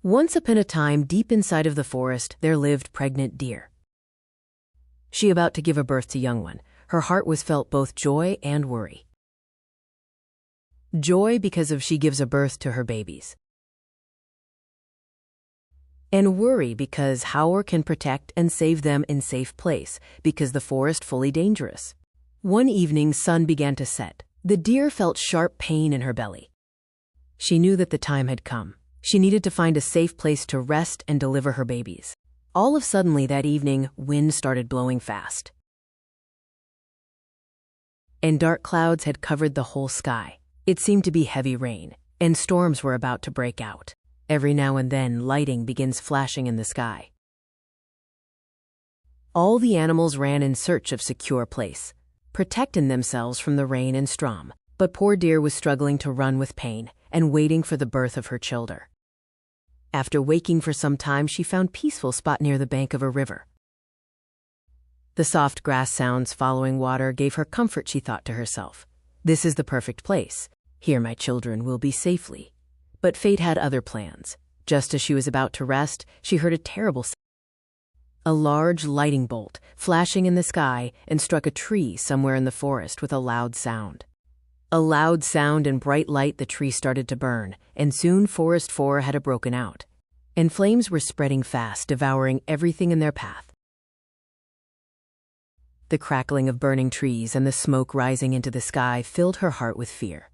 Once upon a time, deep inside of the forest, there lived pregnant deer. She about to give a birth to young one. Her heart was felt both joy and worry. Joy because of she gives a birth to her babies. And worry because how can protect and save them in safe place because the forest fully dangerous. One evening, sun began to set. The deer felt sharp pain in her belly. She knew that the time had come. She needed to find a safe place to rest and deliver her babies. All of suddenly that evening, wind started blowing fast. And dark clouds had covered the whole sky. It seemed to be heavy rain, and storms were about to break out. Every now and then, lightning begins flashing in the sky. All the animals ran in search of secure place, protecting themselves from the rain and storm. But poor deer was struggling to run with pain and waiting for the birth of her children. After waking for some time, she found peaceful spot near the bank of a river. The soft grass sounds following water gave her comfort. She thought to herself, "This is the perfect place. Here my children will be safely." But fate had other plans. Just as she was about to rest, she heard a terrible sound. A large lightning bolt flashing in the sky and struck a tree somewhere in the forest with a loud sound. A loud sound and bright light, the tree started to burn, and soon Forest 4 had broken out. And flames were spreading fast, devouring everything in their path. The crackling of burning trees and the smoke rising into the sky filled her heart with fear.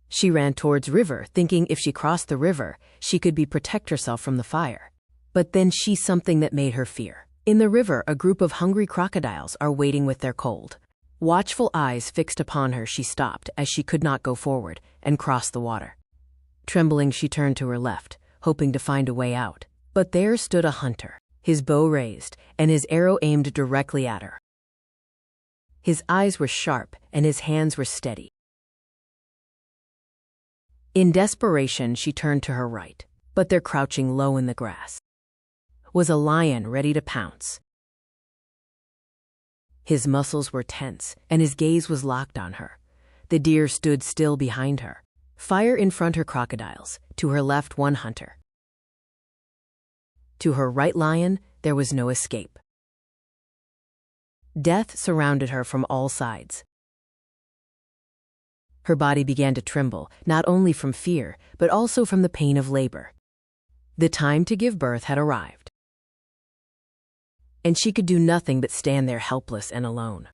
She ran towards river, thinking if she crossed the river, she could protect herself from the fire. But then she saw something that made her fear. In the river, a group of hungry crocodiles are waiting with their cold. Watchful eyes fixed upon her, she stopped as she could not go forward and cross the water. Trembling, she turned to her left, hoping to find a way out. But there stood a hunter, his bow raised and his arrow aimed directly at her. His eyes were sharp and his hands were steady. In desperation, she turned to her right, but there, crouching low in the grass, was a lion ready to pounce. His muscles were tense, and his gaze was locked on her. The deer stood still behind her. Fire in front her crocodiles, to her left one hunter. To her right lion, there was no escape. Death surrounded her from all sides. Her body began to tremble, not only from fear, but also from the pain of labor. The time to give birth had arrived. And she could do nothing but stand there helpless and alone.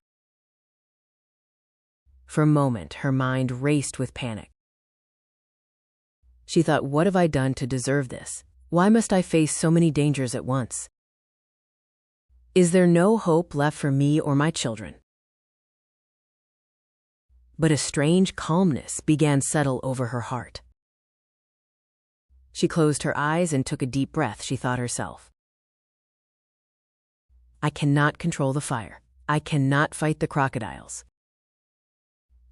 For a moment, her mind raced with panic. She thought, what have I done to deserve this? Why must I face so many dangers at once? Is there no hope left for me or my children? But a strange calmness began to settle over her heart. She closed her eyes and took a deep breath. She thought herself, I cannot control the fire. I cannot fight the crocodiles.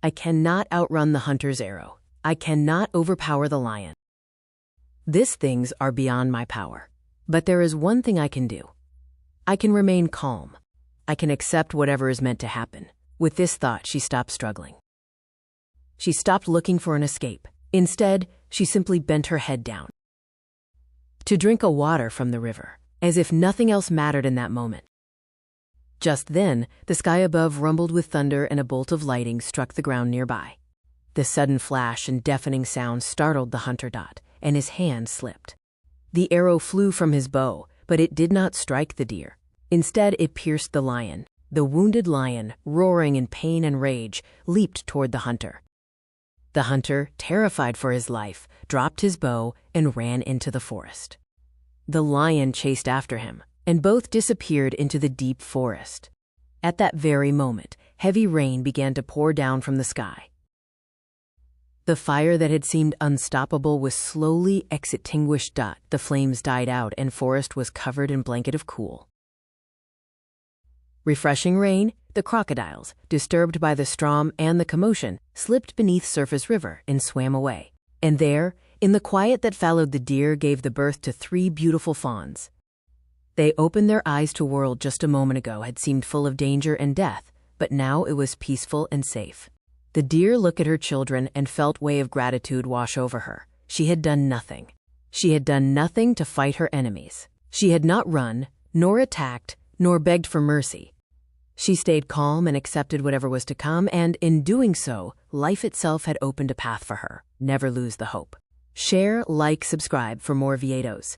I cannot outrun the hunter's arrow. I cannot overpower the lion. These things are beyond my power. But there is one thing I can do. I can remain calm. I can accept whatever is meant to happen. With this thought, she stopped struggling. She stopped looking for an escape. Instead, she simply bent her head down to drink a water from the river, as if nothing else mattered in that moment. Just then, the sky above rumbled with thunder and a bolt of lightning struck the ground nearby. The sudden flash and deafening sound startled the hunter, and his hand slipped. The arrow flew from his bow, but it did not strike the deer. Instead, it pierced the lion. The wounded lion, roaring in pain and rage, leaped toward the hunter. The hunter, terrified for his life, dropped his bow and ran into the forest. The lion chased after him, and both disappeared into the deep forest. At that very moment, heavy rain began to pour down from the sky. The fire that had seemed unstoppable was slowly extinguished. The flames died out and forest was covered in a blanket of cool, refreshing rain. The crocodiles, disturbed by the storm and the commotion, slipped beneath surface river and swam away. And there, in the quiet that followed, the deer gave the birth to 3 beautiful fawns. They opened their eyes to a world just a moment ago had seemed full of danger and death, but now it was peaceful and safe. The deer looked at her children and felt a wave of gratitude wash over her. She had done nothing. She had done nothing to fight her enemies. She had not run, nor attacked, nor begged for mercy. She stayed calm and accepted whatever was to come, and in doing so, life itself had opened a path for her. Never lose the hope. Share, like, subscribe for more Vietos.